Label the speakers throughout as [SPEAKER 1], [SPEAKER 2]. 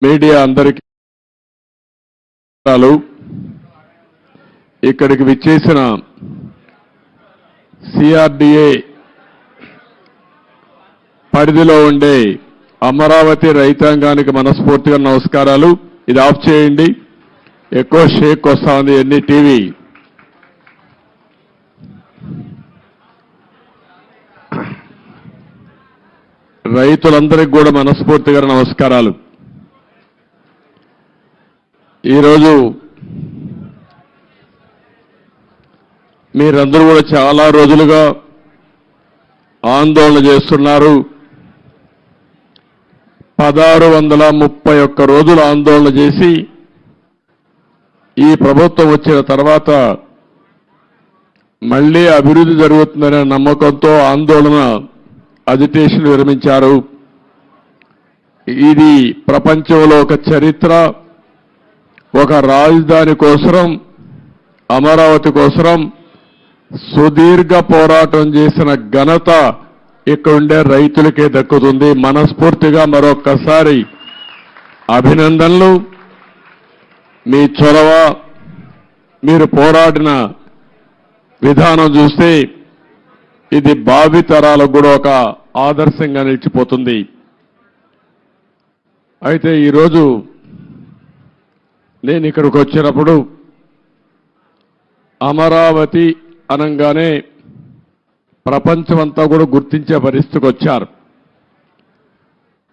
[SPEAKER 1] Media అందరికీ ఇక్కడికి విచ్చేసిన సిఆర్డీఏ పరిధిలో ఉండే అమరావతి రైతాంగానికి మనస్ఫూర్తిగా నమస్కారాలు. ఇది ఆఫ్ చేయండి, ఎక్కువ షేక్ వస్తా ఉంది ఎన్ని టీవీ. రైతులందరికీ కూడా మనస్ఫూర్తిగా నమస్కారాలు. ఈరోజు మీరందరూ కూడా చాలా రోజులుగా ఆందోళన చేస్తున్నారు. 1631 రోజులు ఆందోళన చేసి ఈ ప్రభుత్వం వచ్చిన తర్వాత మళ్లీ అభివృద్ధి జరుగుతుందనే నమ్మకంతో ఆందోళన అజిటేషన్ విరమించారు. ఇది ప్రపంచంలో ఒక చరిత్ర. ఒక రాజధాని కోసం, అమరావతి కోసం సుదీర్ఘ పోరాటం చేసిన ఘనత ఇక్కడుండే రైతులకే దక్కుతుంది. మనస్ఫూర్తిగా మరొక్కసారి అభినందనలు. మీ చొరవ, మీరు పోరాడిన విధానం చూస్తే ఇది భావితరాలకు కూడా ఒక ఆదర్శంగా నిలిచిపోతుంది. అయితే ఈరోజు నేను ఇక్కడికి వచ్చినప్పుడు అమరావతి అనగానే ప్రపంచమంతా కూడా గుర్తించే పరిస్థితికి వచ్చారు.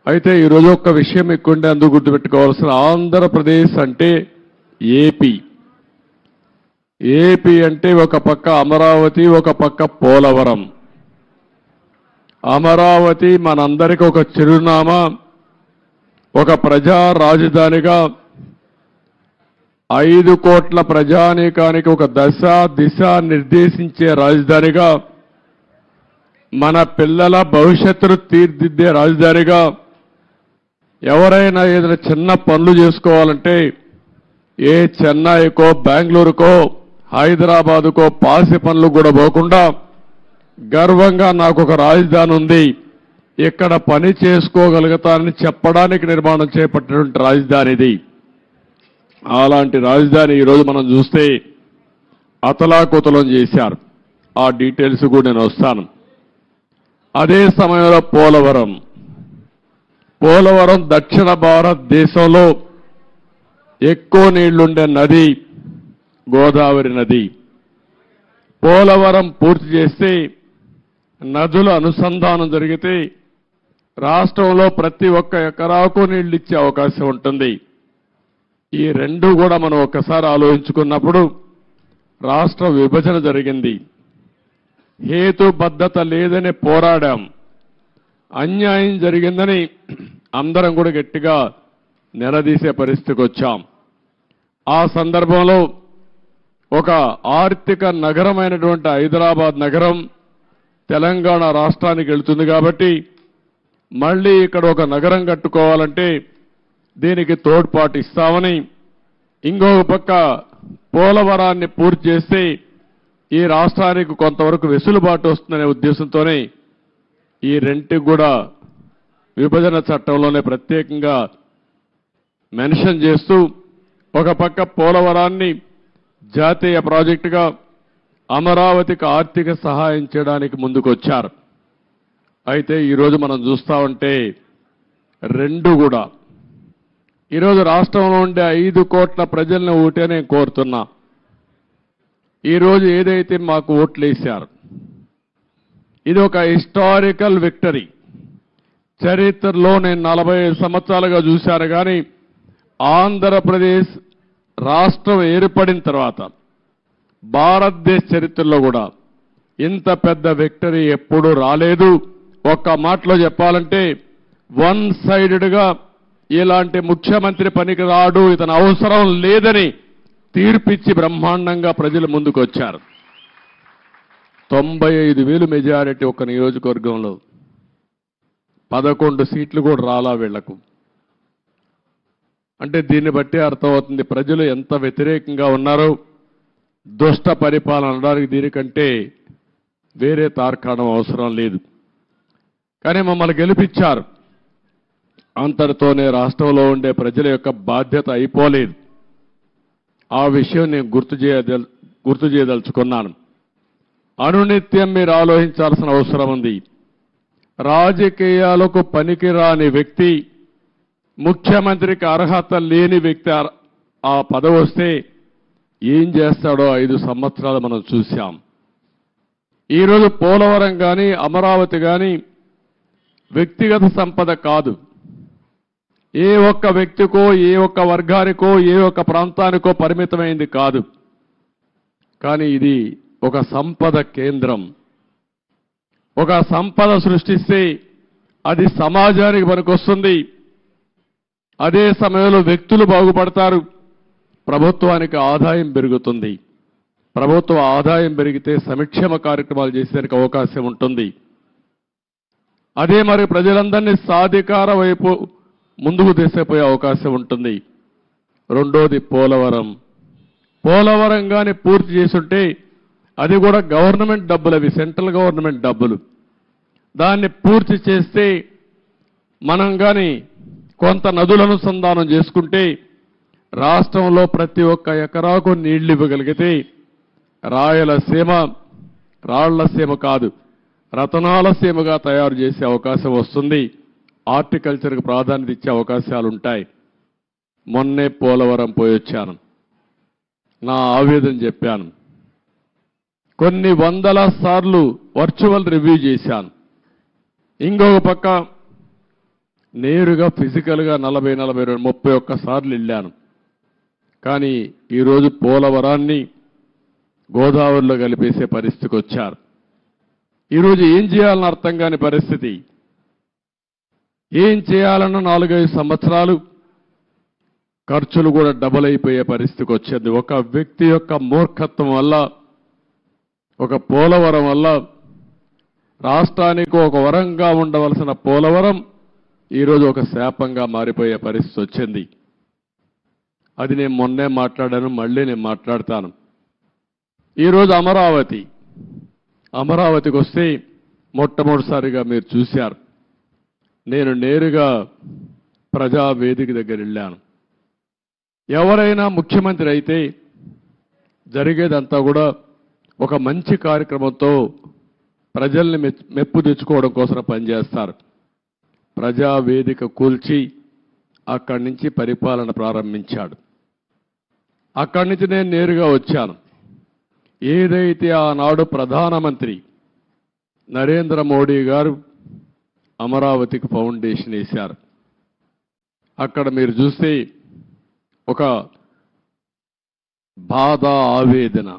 [SPEAKER 1] అయితే ఈరోజు ఒక విషయం ఎక్కువంటే అందుకు గుర్తుపెట్టుకోవాల్సిన, ఆంధ్రప్రదేశ్ అంటే ఏపీ. ఏపీ అంటే ఒక పక్క అమరావతి, ఒక పక్క పోలవరం. అమరావతి మనందరికీ ఒక చిరునామా, ఒక ప్రజా రాజధానిగా 5 కోట్ల ప్రజానీకానికి ఒక దశ దిశ నిర్దేశించే రాజధానిగా, మన పిల్లల భవిష్యత్తును తీర్చిదిద్దే రాజధానిగా, ఎవరైనా ఏదైనా చిన్న పనులు చేసుకోవాలంటే ఏ చెన్నైకో బెంగళూరుకో హైదరాబాదుకో పాసి పనులు కూడా పోకుండా గర్వంగా నాకు ఒక రాజధాని ఉంది, ఇక్కడ పని చేసుకోగలుగుతానని చెప్పడానికి నిర్మాణం చేపట్టినటువంటి రాజధాని ఇది. అలాంటి రాజధాని ఈరోజు మనం చూస్తే అతలాకుతలం చేశారు. ఆ డీటెయిల్స్ కూడా నేను వస్తాను. అదే సమయంలో పోలవరం దక్షిణ భారతదేశంలో ఎక్కువ నీళ్లుండే నది గోదావరి నది. పోలవరం పూర్తి చేస్తే నదుల అనుసంధానం జరిగితే రాష్ట్రంలో ప్రతి ఒక్క ఎకరాకు నీళ్లు ఇచ్చే అవకాశం ఉంటుంది. ఈ రెండు కూడా మనం ఒక్కసారి ఆలోచించుకున్నప్పుడు రాష్ట్ర విభజన జరిగింది. హేతుబద్ధత లేదని పోరాడాం. అన్యాయం జరిగిందని అందరం కూడా గట్టిగా నిలదీసే పరిస్థితికి వచ్చాం. ఆ సందర్భంలో ఒక ఆర్థిక నగరమైనటువంటి హైదరాబాద్ నగరం తెలంగాణ రాష్ట్రానికి వెళ్తుంది కాబట్టి మళ్ళీ ఇక్కడ ఒక నగరం కట్టుకోవాలంటే దీనికి తోడ్పాటు ఇస్తామని, ఇంకొక పక్క పోలవరాన్ని పూర్తి చేస్తే ఈ రాష్ట్రానికి కొంతవరకు వెసులుబాటు వస్తుందనే ఉద్దేశంతోనే ఈ రెంటికి కూడా విభజన చట్టంలోనే ప్రత్యేకంగా మెన్షన్ చేస్తూ ఒక పక్క పోలవరాన్ని జాతీయ ప్రాజెక్టుగా, అమరావతికి ఆర్థిక సహాయం చేయడానికి ముందుకొచ్చారు. అయితే ఈరోజు మనం చూస్తా ఉంటే రెండు కూడా ఈరోజు రాష్ట్రంలో ఉండే 5 కోట్ల ప్రజల్ని ఓటే నేను కోరుతున్నా. ఈరోజు ఏదైతే మాకు ఓట్లు వేశారు ఇది ఒక హిస్టారికల్ విక్టరీ. చరిత్రలో నేను 45 సంవత్సరాలుగా చూశాను కానీ ఆంధ్రప్రదేశ్ రాష్ట్రం ఏర్పడిన తర్వాత భారతదేశ చరిత్రలో కూడా ఇంత పెద్ద విక్టరీ ఎప్పుడూ రాలేదు. ఒక్క మాటలో చెప్పాలంటే వన్ సైడెడ్గా ఇలాంటి ముఖ్యమంత్రి పనికి రాడు, ఇతను అవసరం లేదని తీర్పిచ్చి బ్రహ్మాండంగా ప్రజలు ముందుకు వచ్చారు. 95,000 మెజారిటీ ఒక నియోజకవర్గంలో, 11 సీట్లు కూడా రాలా వీళ్లకు. అంటే దీన్ని బట్టి అర్థమవుతుంది ప్రజలు ఎంత వ్యతిరేకంగా ఉన్నారో. దుష్ట పరిపాలన అనడానికి దీనికంటే వేరే తార్కాణం అవసరం లేదు. కానీ మమ్మల్ని గెలిపించారు. అంతటితోనే రాష్ట్రంలో ఉండే ప్రజల యొక్క బాధ్యత అయిపోలేదు. ఆ విషయం నేను గుర్తు చేయదలుచుకున్నాను. అనునిత్యం మీరు ఆలోచించాల్సిన అవసరం ఉంది. రాజకీయాలకు పనికిరాని వ్యక్తి, ముఖ్యమంత్రికి అర్హత లేని వ్యక్తి ఆ పదవి వస్తే ఏం చేస్తాడో 5 సంవత్సరాలు మనం చూశాం. ఈరోజు పోలవరం కానీ అమరావతి కానీ వ్యక్తిగత సంపద కాదు. ఏ ఒక్క వ్యక్తికో, ఏ ఒక్క వర్గానికో, ఏ ఒక్క ప్రాంతానికో పరిమితమైంది కాదు. కానీ ఇది ఒక సంపద కేంద్రం. ఒక సంపద సృష్టిస్తే అది సమాజానికి పనికొస్తుంది. అదే సమయంలో వ్యక్తులు బాగుపడతారు, ప్రభుత్వానికి ఆదాయం పెరుగుతుంది. ప్రభుత్వ ఆదాయం పెరిగితే సంక్షేమ కార్యక్రమాలు చేసేందుకు అవకాశం ఉంటుంది. అదే మరి ప్రజలందరినీ సాధికార వైపు ముందుకు తీసుకుపోయే అవకాశం ఉంటుంది. రెండోది పోలవరం. పోలవరం కానీ పూర్తి చేసుంటే అది కూడా గవర్నమెంట్ డబ్బులు, అవి సెంట్రల్ గవర్నమెంట్ డబ్బులు. దాన్ని పూర్తి చేస్తే మనం కానీ కొంత నదుల అనుసంధానం చేసుకుంటే రాష్ట్రంలో ప్రతి ఒక్క ఎకరాకు నీళ్లు ఇవ్వగలిగితే రాయలసీమ రాళ్లసీమ కాదు, రతనాల సీమగా తయారు చేసే అవకాశం వస్తుంది. హార్టికల్చర్కు ప్రాధాన్యత ఇచ్చే అవకాశాలు ఉంటాయి. మొన్నే పోలవరం పోయొచ్చాను. నా ఆవేదన చెప్పాను. కొన్ని వందల సార్లు వర్చువల్ రివ్యూ చేశాను. ఇంకొక పక్క నేరుగా ఫిజికల్గా 31 సార్లు వెళ్ళాను. కానీ ఈరోజు పోలవరాన్ని గోదావరిలో కలిపేసే పరిస్థితికి వచ్చారు. ఈరోజు ఏం చేయాలని అర్థం కాని పరిస్థితి. ఏం చేయాలన్న 4-5 సంవత్సరాలు ఖర్చులు కూడా డబుల్ అయిపోయే పరిస్థితికి వచ్చింది. ఒక వ్యక్తి యొక్క మూర్ఖత్వం వల్ల, ఒక పోలవరం వల్ల రాష్ట్రానికి ఒక వరంగా ఉండవలసిన పోలవరం ఈరోజు ఒక శాపంగా మారిపోయే పరిస్థితి వచ్చింది. అది నేను మొన్నే మాట్లాడాను, మళ్ళీ నేను మాట్లాడతాను. ఈరోజు అమరావతికి వస్తే మొట్టమొదటిసారిగా మీరు చూశారు. నేను నేరుగా ప్రజావేదిక దగ్గర వెళ్ళాను. ఎవరైనా ముఖ్యమంత్రి అయితే జరిగేదంతా కూడా ఒక మంచి కార్యక్రమంతో ప్రజల్ని మెప్పు తెచ్చుకోవడం కోసం పనిచేస్తారు. ప్రజావేదిక కూల్చి అక్కడి నుంచి పరిపాలన ప్రారంభించాడు. అక్కడి నుంచి నేను నేరుగా వచ్చాను. ఏదైతే ఆనాడు ప్రధానమంత్రి నరేంద్ర మోడీ గారు అమరావతికి ఫౌండేషన్ వేశారు, అక్కడ మీరు చూస్తే ఒక బాధ, ఆవేదన.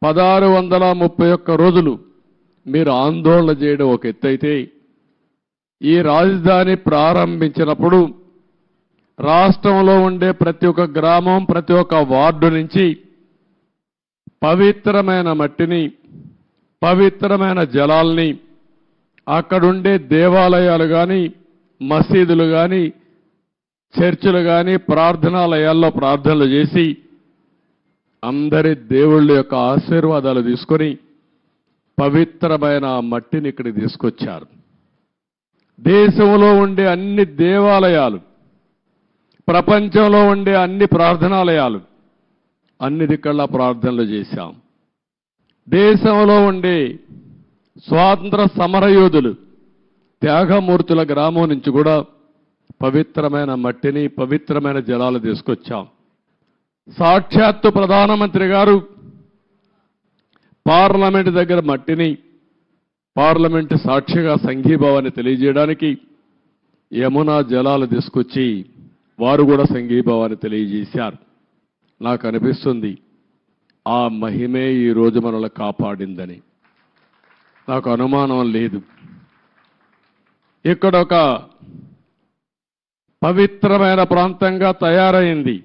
[SPEAKER 1] 1631 రోజులు మీరు ఆందోళన చేయడం ఒక ఎత్తైతే, ఈ రాజధాని ప్రారంభించినప్పుడు రాష్ట్రంలో ఉండే ప్రతి ఒక్క గ్రామం, ప్రతి ఒక్క వార్డు నుంచి పవిత్రమైన మట్టిని, పవిత్రమైన జలాల్ని, అక్కడుండే దేవాలయాలు కానీ, మసీదులు కానీ, చర్చిలు కానీ, ప్రార్థనాలయాల్లో ప్రార్థనలు చేసి అందరి దేవుళ్ళ యొక్క ఆశీర్వాదాలు తీసుకొని పవిత్రమైన మట్టిని ఇక్కడికి తీసుకొచ్చారు. దేశంలో ఉండే అన్ని దేవాలయాలు, ప్రపంచంలో ఉండే అన్ని ప్రార్థనాలయాలు, అన్ని దిక్కల్లా ప్రార్థనలు చేశాం. దేశంలో ఉండే స్వాతంత్ర సమరయోధులు, త్యాగమూర్తుల గ్రామం నుంచి కూడా పవిత్రమైన మట్టిని, పవిత్రమైన జలాలు తీసుకొచ్చాం. సాక్షాత్తు ప్రధానమంత్రి గారు పార్లమెంట్ దగ్గర మట్టిని, పార్లమెంట్ సాక్షిగా సంఘీభావాన్ని తెలియజేయడానికి యమునా జలాలు తీసుకొచ్చి వారు కూడా సంఘీభావాన్ని తెలియజేశారు. నాకు అనిపిస్తుంది ఆ మహిమే ఈరోజు మనల్ని కాపాడిందని. నాకు అనుమానం లేదు. ఇక్కడ ఒక పవిత్రమైన ప్రాంతంగా తయారైంది.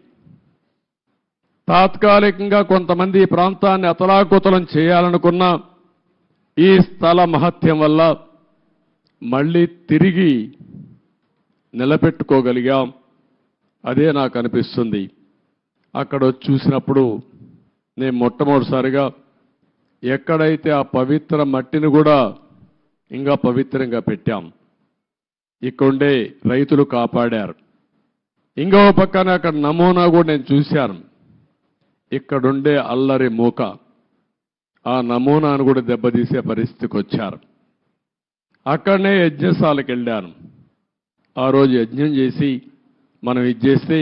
[SPEAKER 1] తాత్కాలికంగా కొంతమంది ఈ ప్రాంతాన్ని అతలాకుతలం చేయాలనుకున్న ఈ స్థల మహత్యం వల్ల మళ్ళీ తిరిగి నిలబెట్టుకోగలిగాం. అదే నాకు అనిపిస్తుంది. అక్కడ చూసినప్పుడు నేను మొట్టమొదటిసారిగా ఎక్కడైతే ఆ పవిత్ర మట్టిని కూడా ఇంకా పవిత్రంగా పెట్టాం. ఇక్కడుండే రైతులు కాపాడారు. ఇంకో పక్కన అక్కడ నమూనా కూడా నేను చూశాను. ఇక్కడుండే అల్లరి మూక ఆ నమూనాను కూడా దెబ్బతీసే పరిస్థితికి వచ్చారు. అక్కడనే యజ్ఞశాలకు వెళ్ళాను. ఆ రోజు యజ్ఞం చేసి మనం ఇది చేస్తే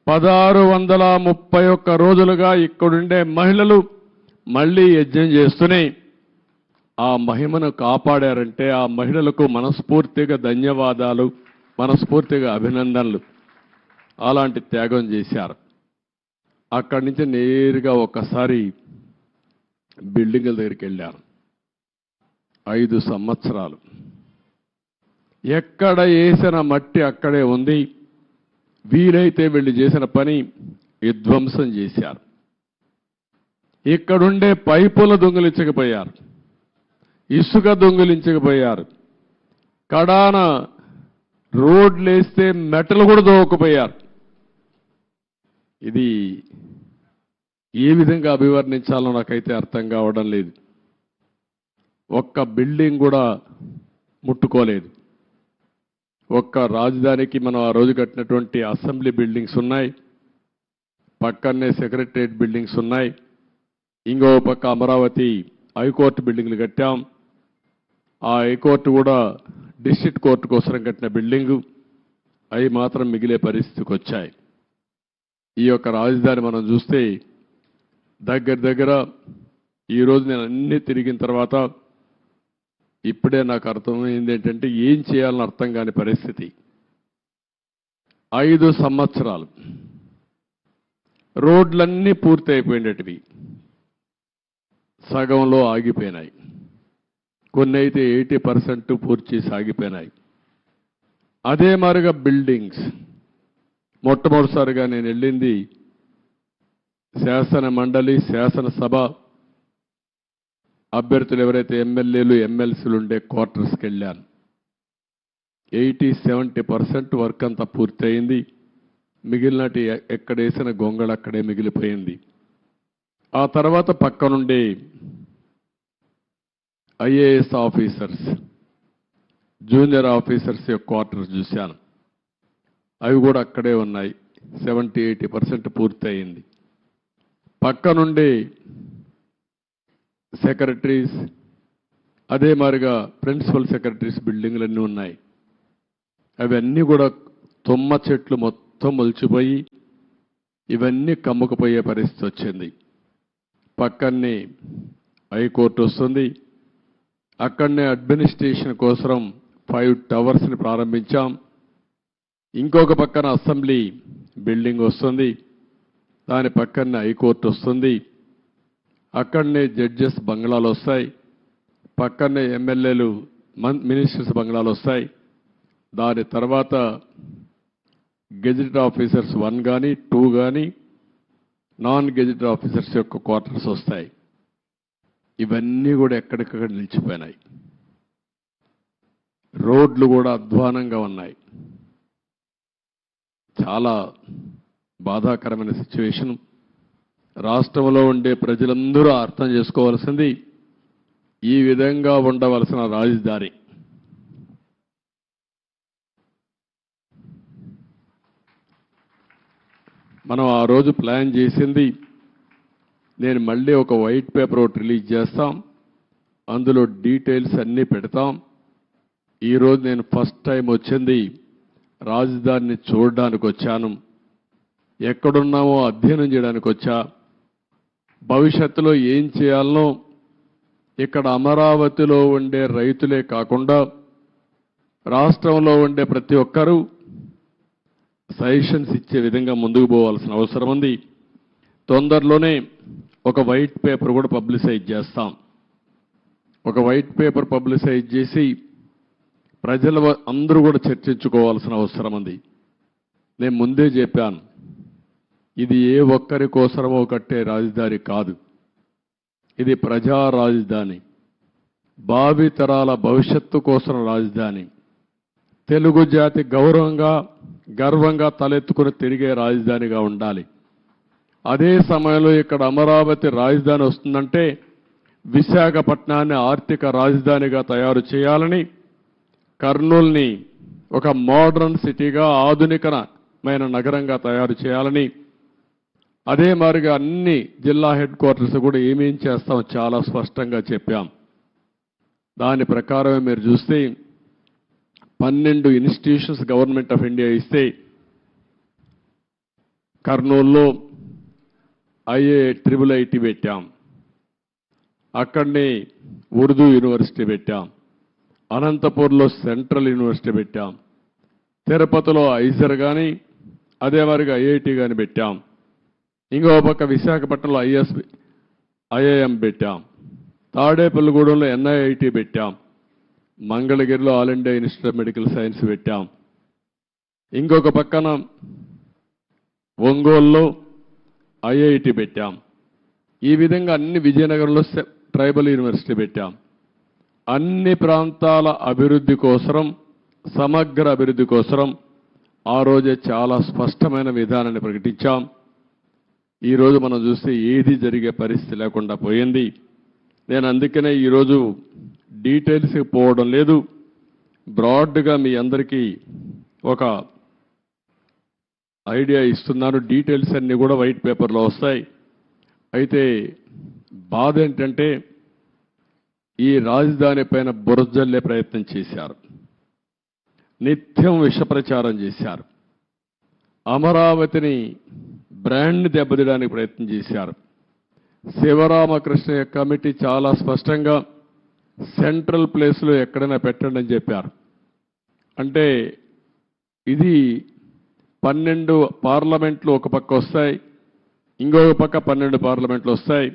[SPEAKER 1] 1631 రోజులుగా ఇక్కడుండే మహిళలు మళ్ళీ యజ్ఞం చేస్తూనే ఆ మహిమను కాపాడారంటే ఆ మహిళలకు మనస్ఫూర్తిగా ధన్యవాదాలు, మనస్ఫూర్తిగా అభినందనలు. అలాంటి త్యాగం చేశారు. అక్కడి నుంచి నేరుగా ఒక్కసారి బిల్డింగుల దగ్గరికి వెళ్ళాను. 5 సంవత్సరాలు ఎక్కడ వేసిన మట్టి అక్కడే ఉంది. వీలైతే వీళ్ళు చేసిన పని విధ్వంసం చేశారు. ఇక్కడుండే పైపులు దొంగిలించకపోయారు, ఇసుక దొంగిలించకపోయారు, కడాన రోడ్లేస్తే మెటలు కూడా దోవకపోయారు. ఇది ఏ విధంగా అభివర్ణించాలో నాకైతే అర్థం కావడం లేదు. ఒక్క బిల్డింగ్ కూడా ముట్టుకోలేదు. ఒక్క రాజధానికి మనం ఆ రోజు కట్టినటువంటి అసెంబ్లీ బిల్డింగ్స్ ఉన్నాయి, పక్కనే సెక్రటరియట్ బిల్డింగ్స్ ఉన్నాయి, ఇంకో పక్క అమరావతి హైకోర్టు బిల్డింగ్లు కట్టాం. ఆ హైకోర్టు కూడా డిస్ట్రిక్ట్ కోర్టు కోసం కట్టిన బిల్డింగు, అవి మాత్రం మిగిలే పరిస్థితికి వచ్చాయి. ఈ యొక్క రాజధాని మనం చూస్తే దగ్గర ఈరోజు నేను అన్నీ తిరిగిన తర్వాత ఇప్పుడే నాకు అర్థమైంది ఏంటంటే ఏం చేయాలని అర్థం కాని పరిస్థితి. 5 సంవత్సరాలు రోడ్లన్నీ పూర్తి అయిపోయినటివి, సగంలో ఆగిపోయినాయి. కొన్ని అయితే 80% పూర్తి చేసి ఆగిపోయినాయి. అదే మాదిరిగా బిల్డింగ్స్ మొట్టమొదటిసారిగా నేను వెళ్ళింది శాసన మండలి, శాసనసభ అభ్యర్థులు ఎవరైతే ఎమ్మెల్యేలు, ఎమ్మెల్సీలు ఉండే క్వార్టర్స్కి వెళ్ళాను. 80-70% వర్క్ అంతా పూర్తయింది. మిగిలినటి ఎక్కడేసిన గొంగళ అక్కడే మిగిలిపోయింది. ఆ తర్వాత పక్కనుండే ఐఏఎస్ ఆఫీసర్స్, జూనియర్ ఆఫీసర్స్ యొక్క క్వార్టర్స్ చూశాను. అవి కూడా అక్కడే ఉన్నాయి. 70-80% పూర్తయింది. పక్కనుండే సెక్రటరీస్, అదే మాదిరిగా ప్రిన్సిపల్ సెక్రటరీస్ బిల్డింగ్లన్నీ ఉన్నాయి. అవన్నీ కూడా తుమ్మ చెట్లు మొత్తం మొలిచిపోయి ఇవన్నీ కమ్ముకుపోయే పరిస్థితి వచ్చింది. పక్కనే హైకోర్టు వస్తుంది. అక్కడనే అడ్మినిస్ట్రేషన్ కోసం 5 టవర్స్ని ప్రారంభించాం. ఇంకొక పక్కన అసెంబ్లీ బిల్డింగ్ వస్తుంది, దాని పక్కనే హైకోర్టు వస్తుంది. అక్కడనే జడ్జెస్ బంగ్లాలు వస్తాయి, పక్కనే ఎమ్మెల్యేలు, మినిస్టర్స్ బంగ్లాలు వస్తాయి. దాని తర్వాత గెజిటెడ్ ఆఫీసర్స్ 1 కానీ 2 కానీ నాన్ గెజిటెడ్ ఆఫీసర్స్ యొక్క క్వార్టర్స్ వస్తాయి. ఇవన్నీ కూడా ఎక్కడికక్కడ నిలిచిపోయినాయి. రోడ్లు కూడా అధ్వానంగా ఉన్నాయి. చాలా బాధాకరమైన సిచ్యువేషన్. రాష్ట్రంలో ఉండే ప్రజలందరూ అర్థం చేసుకోవాల్సింది ఈ విధంగా ఉండవలసిన రాజధాని మనం ఆ రోజు ప్లాన్ చేసింది. నేను మళ్ళీ ఒక వైట్ పేపర్ ఒకటి రిలీజ్ చేస్తాం, అందులో డీటెయిల్స్ అన్నీ పెడతాం. ఈరోజు నేను ఫస్ట్ టైం వచ్చింది రాజధానిని చూడడానికి వచ్చాను. ఎక్కడున్నామో అధ్యయనం చేయడానికి వచ్చా. భవిష్యత్తులో ఏం చేయాలనో ఇక్కడ అమరావతిలో ఉండే రైతులే కాకుండా రాష్ట్రంలో ఉండే ప్రతి ఒక్కరూ సజెషన్స్ ఇచ్చే విధంగా ముందుకు పోవాల్సిన అవసరం ఉంది. తొందరలోనే ఒక వైట్ పేపర్ కూడా పబ్లిసైజ్ చేస్తాం. ఒక వైట్ పేపర్ పబ్లిసైజ్ చేసి ప్రజల అందరూ కూడా చర్చించుకోవాల్సిన అవసరం ఉంది. నేను ముందే చెప్పాను, ఇది ఏ ఒక్కరి కోసమో కట్టే రాజధాని కాదు, ఇది ప్రజా రాజధాని, భావితరాల భవిష్యత్తు కోసం రాజధాని, తెలుగు జాతి గర్వంగా తలెత్తుకుని తిరిగే రాజధానిగా ఉండాలి. అదే సమయంలో ఇక్కడ అమరావతి రాజధాని వస్తుందంటే విశాఖపట్నాన్ని ఆర్థిక రాజధానిగా తయారు చేయాలని, కర్నూలుని ఒక మోడర్న్ సిటీగా ఆధునికమైన నగరంగా తయారు చేయాలని, అదే మాదిరిగా అన్ని జిల్లా హెడ్ క్వార్టర్స్ కూడా ఏమేం చేస్తాం చాలా స్పష్టంగా చెప్పాం. దాని ప్రకారమే మీరు చూస్తే 12 ఇన్స్టిట్యూషన్స్ గవర్నమెంట్ ఆఫ్ ఇండియా ఇస్తే కర్నూలులో IIT పెట్టాం, అక్కడనే ఉర్దూ యూనివర్సిటీ పెట్టాం, అనంతపూర్లో సెంట్రల్ యూనివర్సిటీ పెట్టాం, తిరుపతిలో ఐజర్ కానీ అదే మాదిరిగా IIT కానీ పెట్టాం, ఇంకో పక్క విశాఖపట్నంలో IIM పెట్టాం, తాడేపల్లిగూడెంలో NIIT పెట్టాం, మంగళగిరిలో all India institute of medical science పెట్టాం, ఇంకొక పక్కన ఒంగోలులో IIT పెట్టాం. ఈ విధంగా అన్ని విజయనగరంలో ట్రైబల్ యూనివర్సిటీ పెట్టాం. అన్ని ప్రాంతాల అభివృద్ధి కోసం, సమగ్ర అభివృద్ధి కోసం ఆ రోజే చాలా స్పష్టమైన విధానాన్ని ప్రకటించాం. ఈరోజు మనం చూస్తే ఏది జరిగే పరిస్థితి లేకుండా పోయింది. నేను అందుకనే ఈరోజు డీటెయిల్స్కి పోవడం లేదు, బ్రాడ్గా మీ అందరికీ ఒక ఐడియా ఇస్తున్నాను. డీటెయిల్స్ అన్నీ కూడా వైట్ పేపర్లో వస్తాయి. అయితే బాధ ఏంటంటే ఈ రాజధాని పైన బురజల్లే ప్రయత్నం చేశారు, నిత్యం విష ప్రచారం చేశారు, అమరావతిని బ్రాండ్ని దెబ్బతీయడానికి ప్రయత్నం చేశారు. శివరామకృష్ణ కమిటీ చాలా స్పష్టంగా సెంట్రల్ ప్లేస్లో ఎక్కడైనా పెట్టండి అని చెప్పారు. అంటే ఇది 12 పార్లమెంట్లు ఒక పక్క వస్తాయి, ఇంకొక పక్క 12 పార్లమెంట్లు వస్తాయి.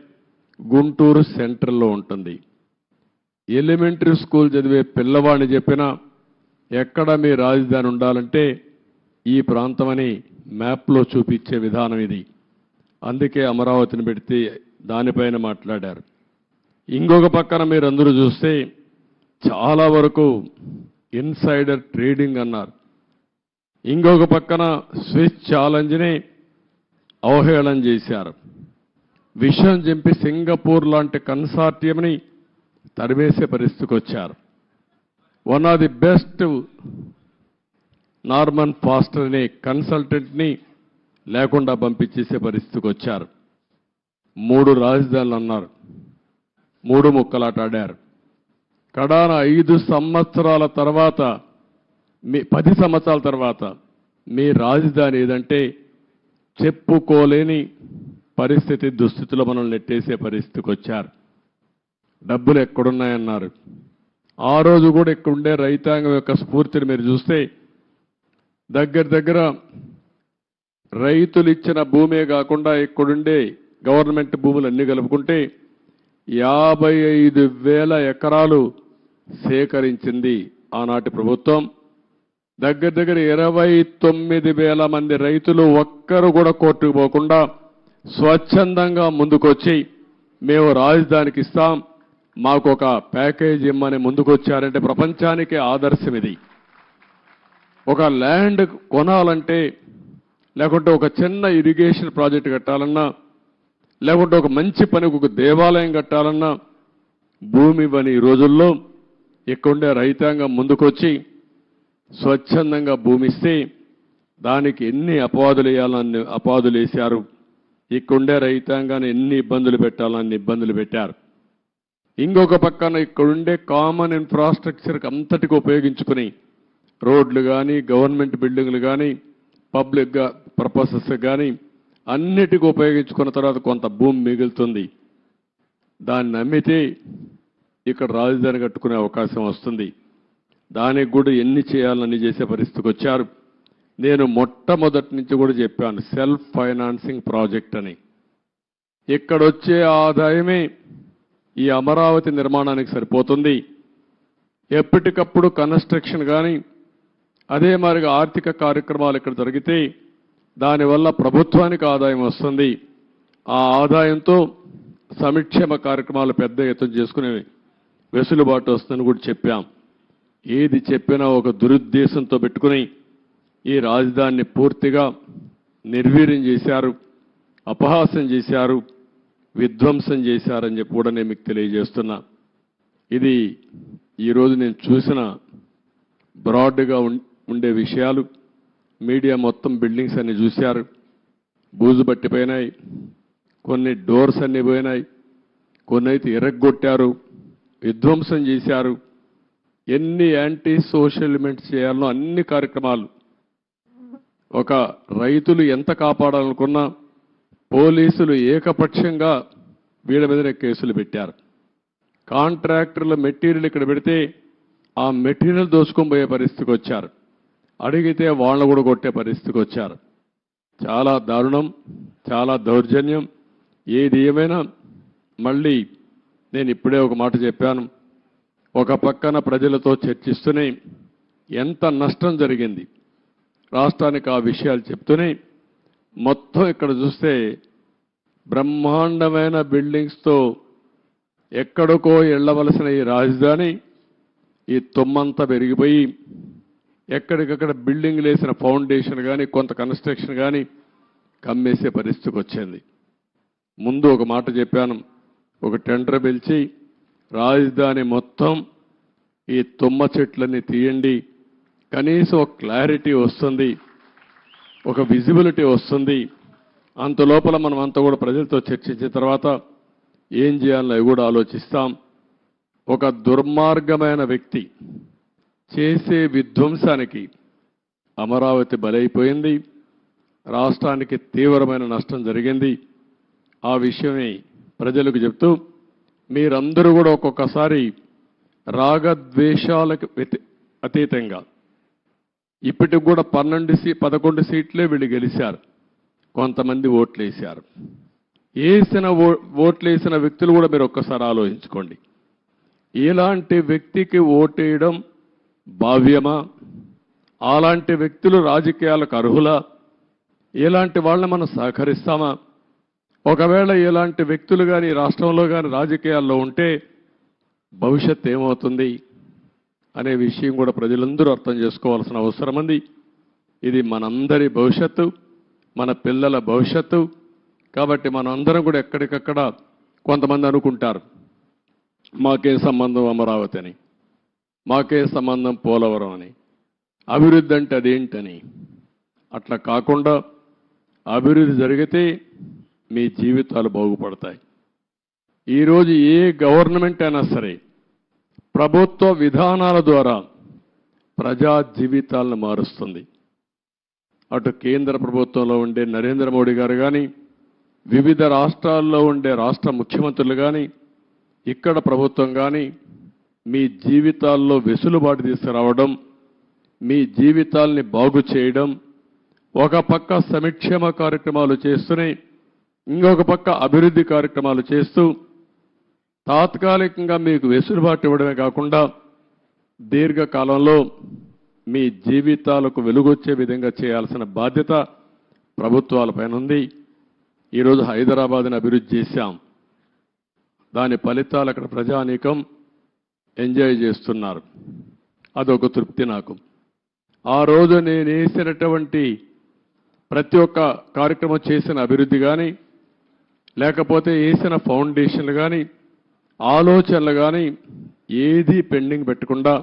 [SPEAKER 1] గుంటూరు సెంట్రల్లో ఉంటుంది. ఎలిమెంటరీ స్కూల్ చదివే పిల్లవాడిని చెప్పినా ఎక్కడ మీ రాజధాని ఉండాలంటే ఈ ప్రాంతమని మ్యాప్లో చూపించే విధానం ఇది. అందుకే అమరావతిని పెడితే దానిపైన మాట్లాడారు. ఇంకొక పక్కన మీరు అందరూ చూస్తే చాలా వరకు ఇన్సైడర్ ట్రేడింగ్ అన్నారు. ఇంకొక పక్కన స్విస్ ఛాలెంజ్ని అవహేళన చేశారు. విషయం చెప్పి సింగపూర్ లాంటి కన్సార్టియంని తరిమేసే పరిస్థితికి వచ్చారు. One of the best Norman faster అనే కన్సల్టెంట్ని లేకుండా పంపించేసే పరిస్థితికి వచ్చారు. 3 రాజధానులు అన్నారు, 3 ముక్కలాట ఆడారు. కడాన 5 సంవత్సరాల తర్వాత 10 సంవత్సరాల తర్వాత మీ రాజధాని ఏదంటే చెప్పుకోలేని పరిస్థితి, దుస్థితిలో మనల్ని నెట్టేసే పరిస్థితికి వచ్చారు. డబ్బులు ఎక్కడున్నాయన్నారు. ఆ రోజు కూడా ఇక్కడుండే రైతాంగం యొక్క స్ఫూర్తిని మీరు చూస్తే దగ్గర రైతులు ఇచ్చిన భూమే కాకుండా ఇక్కడుండే గవర్నమెంట్ భూములు అన్ని కలుపుకుంటే 55,000 ఎకరాలు సేకరించింది ఆనాటి ప్రభుత్వం. దగ్గర 29,000 మంది రైతులు ఒక్కరు కూడా కోర్టుకు పోకుండా స్వచ్ఛందంగా ముందుకొచ్చి మేము రాజధానికి ఇస్తాం, మాకు ఒక ప్యాకేజ్ ఇమ్మని ముందుకొచ్చారంటే ప్రపంచానికి ఆదర్శం ఇది. ఒక ల్యాండ్ కొనాలంటే, లేకుంటే ఒక చిన్న ఇరిగేషన్ ప్రాజెక్ట్ కట్టాలన్నా, లేకుంటే ఒక మంచి పనికి ఒక దేవాలయం కట్టాలన్నా భూమి ఇవ్వని ఈ రోజుల్లో ఇక్కడుండే రైతాంగం ముందుకొచ్చి స్వచ్ఛందంగా భూమి ఇస్తే దానికి ఎన్ని అపవాదులు వేయాలని అపవాదులు వేశారు. ఇక్కడుండే రైతాంగాన్ని ఎన్ని ఇబ్బందులు పెట్టాలని ఇబ్బందులు పెట్టారు. ఇంకొక పక్కన ఇక్కడుండే కామన్ ఇన్ఫ్రాస్ట్రక్చర్కి అంతటికి ఉపయోగించుకుని రోడ్లు కానీ, గవర్నమెంట్ బిల్డింగ్లు కానీ, పబ్లిక్ పర్పసెస్ కానీ అన్నిటికీ ఉపయోగించుకున్న తర్వాత కొంత భూమి మిగులుతుంది. దాన్ని అమ్మితే ఇక్కడ రాజధాని కట్టుకునే అవకాశం వస్తుంది. దానికి కూడా ఎన్ని చేయాలని చేసే పరిస్థితికి వచ్చారు. నేను మొట్టమొదటి నుంచి కూడా చెప్పాను, సెల్ఫ్ ఫైనాన్సింగ్ ప్రాజెక్ట్ అని. ఇక్కడొచ్చే ఆదాయమే ఈ అమరావతి నిర్మాణానికి సరిపోతుంది. ఎప్పటికప్పుడు కన్స్ట్రక్షన్ కానీ అదే మాదిరిగా ఆర్థిక కార్యక్రమాలు ఇక్కడ జరిగితే దానివల్ల ప్రభుత్వానికి ఆదాయం వస్తుంది. ఆ ఆదాయంతో సంక్షేమ కార్యక్రమాలు పెద్ద ఎత్తున చేసుకునే వెసులుబాటు వస్తుందని కూడా చెప్పాం. ఏది చెప్పినా ఒక దురుద్దేశంతో పెట్టుకుని ఈ రాజధానిని పూర్తిగా నిర్వీర్యం చేశారు, అపహాస్యం చేశారు, విధ్వంసం చేశారని చెప్పి కూడా నేను మీకు తెలియజేస్తున్నా. ఇది ఈరోజు నేను చూసిన బ్రాడ్గా ఉండే విషయాలు మీడియా మొత్తం బిల్డింగ్స్ అన్ని చూశారు. బూజు పట్టిపోయినాయి, కొన్ని డోర్స్ అన్ని పోయినాయి, కొన్ని అయితే ఎరగొట్టారు, విధ్వంసం చేశారు. ఎన్ని యాంటీ సోషల్ ఎలిమెంట్స్ చేయాలనో అన్ని కార్యక్రమాలు. ఒక రైతులు ఎంత కాపాడాలనుకున్నా పోలీసులు ఏకపక్షంగా వీళ్ళ మీదనే కేసులు పెట్టారు. కాంట్రాక్టర్ల మెటీరియల్ ఇక్కడ పెడితే ఆ మెటీరియల్ దోచుకొని పోయే పరిస్థితికి వచ్చారు. అడిగితే వాళ్ళను కూడా కొట్టే పరిస్థితికి వచ్చారు. చాలా దారుణం, చాలా దౌర్జన్యం. ఏది ఏమైనా మళ్ళీ నేను ఇప్పుడే ఒక మాట చెప్పాను. ఒక పక్కన ప్రజలతో చర్చిస్తూనే ఎంత నష్టం జరిగింది రాష్ట్రానికి ఆ విషయాలు చెప్తూనే మొత్తం ఇక్కడ చూస్తే బ్రహ్మాండమైన బిల్డింగ్స్తో ఎక్కడికో వెళ్ళవలసిన ఈ రాజధాని ఈ తొమ్మంతా పెరిగిపోయి ఎక్కడికక్కడ బిల్డింగ్ లేసిన ఫౌండేషన్ కానీ కొంత కన్స్ట్రక్షన్ కానీ కమ్మేసే పరిస్థితికి వచ్చింది. ముందు ఒక మాట చెప్పాను, ఒక టెండర్ పిలిచి రాజధాని మొత్తం ఈ తుమ్మ చెట్లన్నీ తీయండి, కనీసం ఒక క్లారిటీ వస్తుంది, ఒక విజిబిలిటీ వస్తుంది. అంత లోపల మనం అంతా కూడా ప్రజలతో చర్చించిన తర్వాత ఏం చేయాలో అవి కూడా ఆలోచిస్తాం. ఒక దుర్మార్గమైన వ్యక్తి చేసే విధ్వంసానికి అమరావతి బలైపోయింది. రాష్ట్రానికి తీవ్రమైన నష్టం జరిగింది. ఆ విషయమే ప్రజలకు చెప్తూ మీరందరూ కూడా ఒక్కొక్కసారి రాగద్వేషాలకు అతీతంగా ఇప్పటికి కూడా 11 సీట్లే వీళ్ళు గెలిచారు. కొంతమంది ఓట్లేశారు. ఓట్లేసిన వ్యక్తులు కూడా మీరు ఒక్కసారి ఆలోచించుకోండి. ఇలాంటి వ్యక్తికి ఓటేయడం భావ్యమా? అలాంటి వ్యక్తులు రాజకీయాలకు అర్హులా? ఇలాంటి వాళ్ళని మనం సహకరిస్తామా? ఒకవేళ ఇలాంటి వ్యక్తులు కానీ రాష్ట్రంలో కానీ రాజకీయాల్లో ఉంటే భవిష్యత్తు ఏమవుతుంది అనే విషయం కూడా ప్రజలందరూ అర్థం చేసుకోవాల్సిన అవసరం ఉంది. ఇది మనందరి భవిష్యత్తు, మన పిల్లల భవిష్యత్తు. కాబట్టి మనందరం కూడా ఎక్కడికక్కడ కొంతమంది అనుకుంటారు మాకే సంబంధం అమరావతి అని, మాకే సంబంధం పోలవరం అని, అభివృద్ధి అంటే అదేంటని. అట్లా కాకుండా అభివృద్ధి జరిగితే మీ జీవితాలు బాగుపడతాయి. ఈరోజు ఏ గవర్నమెంట్ అయినా సరే ప్రభుత్వ విధానాల ద్వారా ప్రజా జీవితాలను మారుస్తుంది. అటు కేంద్ర ప్రభుత్వంలో ఉండే నరేంద్ర మోడీ గారు కానీ, వివిధ రాష్ట్రాల్లో ఉండే రాష్ట్ర ముఖ్యమంత్రులు కానీ, ఇక్కడ ప్రభుత్వం కానీ మీ జీవితాల్లో వెసులుబాటు తీసుకురావడం, మీ జీవితాల్ని బాగు చేయడం, ఒక పక్క సంక్షేమ కార్యక్రమాలు చేస్తూనే ఇంకొక పక్క అభివృద్ధి కార్యక్రమాలు చేస్తూ తాత్కాలికంగా మీకు వెసులుబాటు ఇవ్వడమే కాకుండా దీర్ఘకాలంలో మీ జీవితాలకు వెలుగొచ్చే విధంగా చేయాల్సిన బాధ్యత ప్రభుత్వాలపైన ఉంది. ఈరోజు హైదరాబాద్ని అభివృద్ధి చేశాం. దాని ఫలితాలు అక్కడ ప్రజానీకం ఎంజాయ్ చేస్తున్నారు. అదొక తృప్తి నాకు. ఆ రోజు నేను వేసినటువంటి ప్రతి ఒక్క కార్యక్రమం చేసిన అభివృద్ధి కానీ, లేకపోతే వేసిన ఫౌండేషన్లు కానీ, ఆలోచనలు కానీ ఏది పెండింగ్ పెట్టకుండా